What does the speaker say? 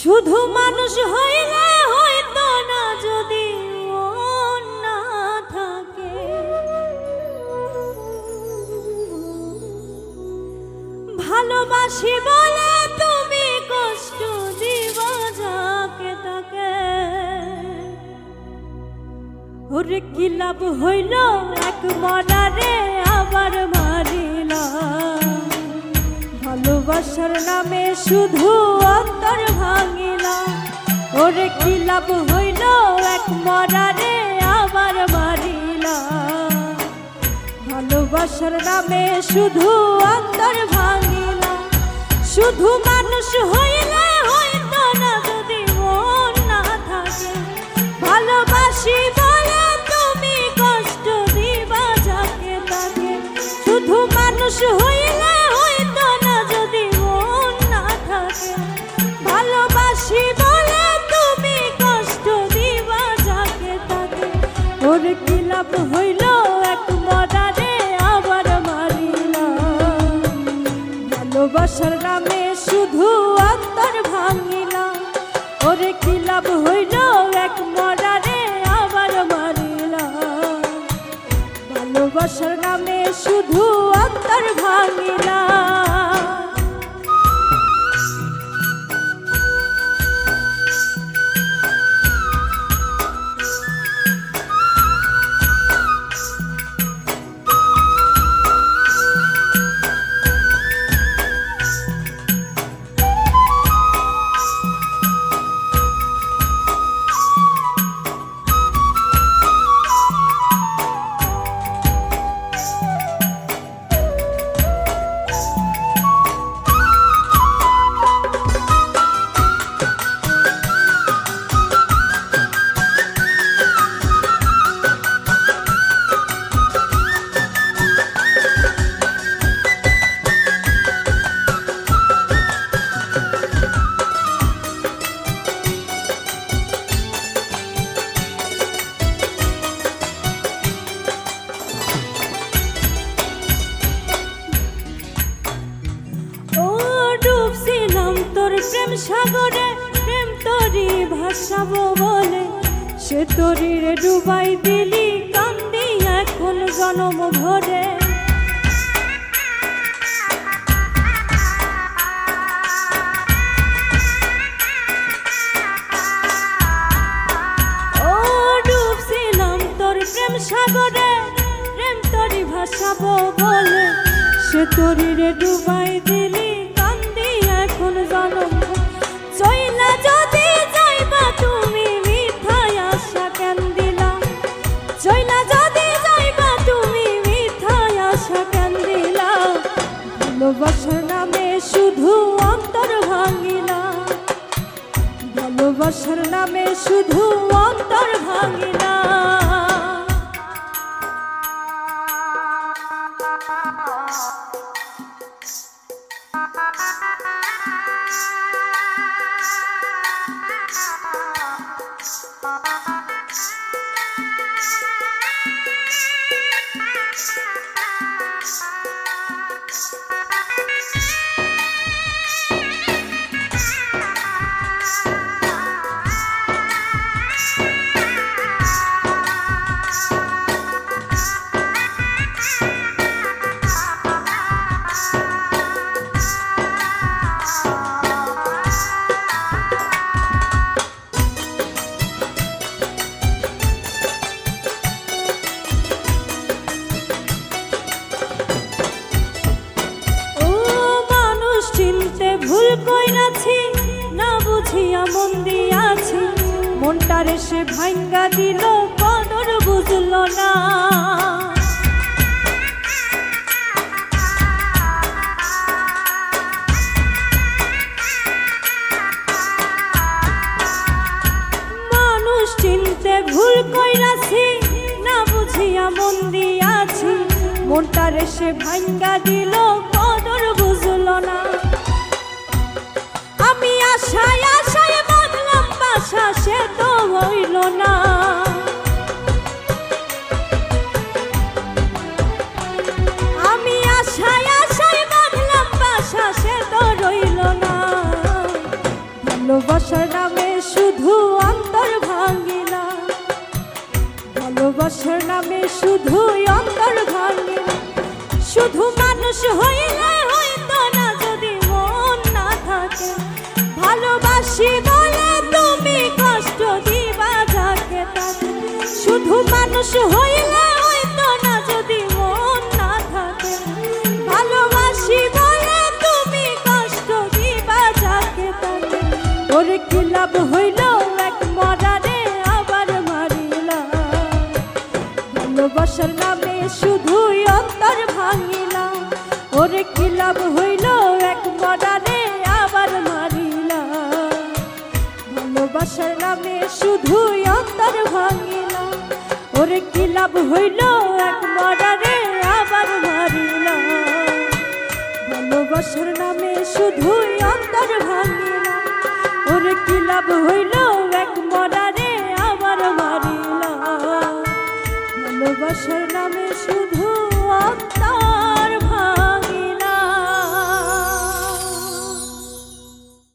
শুধু মানুষ হইলে হইতো না যদি মন না থাকে। ভালোবাসি বলে তুমি কষ্ট দিবা যাকে তাকে। ওরে কি লাভ হইল এক মরারে আবার মারিলা। ভালোবাসার নামে শুধু অন্তর ভাঙিলা। ওরে কি লাভ হইল এক মরারে আবার মারিলা। ভালোবাসার নামে শুধু অন্তর ভাঙিলা। শুধু মানুষ হইলে হইতো না যদি মন না থাকে। ভালোবাসি বলে তুমি কষ্ট দিবা যাকে তাকে। শুধু মানুষ হইলে হইতো না যদি মন না থাকে। ভালোবাসি বলে তুমি কষ্ট দিবা যাকে তাকে। ওর কি লাভ হইল এক মরারে আবার মারিলা। ভালোবাসার নামে শুধু অন্তর ভাঙিলা। ওরে কি লাভ হইল এক মরারে আবার মারিলা। ভালোবাসার নামে শুধু অন্তর ভাঙিলা। প্রেম সাগরে প্রেম তরি ভাসাবো বলে সে তরিরে ডুবাই দিলি কান্দি এখন জনম ভরে। ও ডুবছিলাম তোর প্রেম সাগরে প্রেম তরি ভাসাবো বলে সে তরিরে ডুবাই দিলি কান্দি এখন জনম। চইলা যদি যাইবা তুমি মিথায় আশা কেন দিলা। চইলা যদি যাইবা তুমি মিথায় আশা কেন দিলা। ভালোবাসার নামে শুধু অন্তর ভাঙিলা। ভালোবাসার নামে শুধু অন্তর ভাঙিলা। ভুল কইরাছি না বুঝিয়া মন দিয়াছি। মনটারে সে ভাঙ্গা দিল কদর বুঝল না। মানুষ চিনতে ভুল কইরাছি না বুঝিয়া মন দিয়াছি। মনটারে সে ভাঙ্গা দিল কদর বুঝল না। আমি আশায় আশায় বাঁধলাম বাসা সে তো হইল না। আমি আশায় আশায় বাঁধলাম বাসা সে তো রইল না। ভালোবাসা ভালোবাসার নামে শুধু অন্তর ভাঙিলা, ভালোবাসার নামে শুধু অন্তর ভাঙিলা। শুধু মানুষ হইলে হইতো না যদি মন না থাকে, ভালোবাসি বলে তুমি কষ্ট দিবা যাকে তাকে। শুধু মানুষ হইলে হইতো না যদি মন না থাকে, ভালোবাসি বলে তুমি কষ্ট দিবা যাকে তাকে। ওরে কি লাভ হইল এক মরারে আবার মারিলা, ভালোবাসার নামে শুধু অন্তর ভাঙিলা। ওরে কি লাভ হইল এক মরারে আবার মারিলা, ভালোবাসার নামে শুধু অন্তর ভাঙিলা। ওরে কি লাভ হইল এক মরারে আবার মারিলা, ভালোবাসার নামে শুধু অন্তর ভাঙিলা। ওরে কি লাভ হইল এক মরারে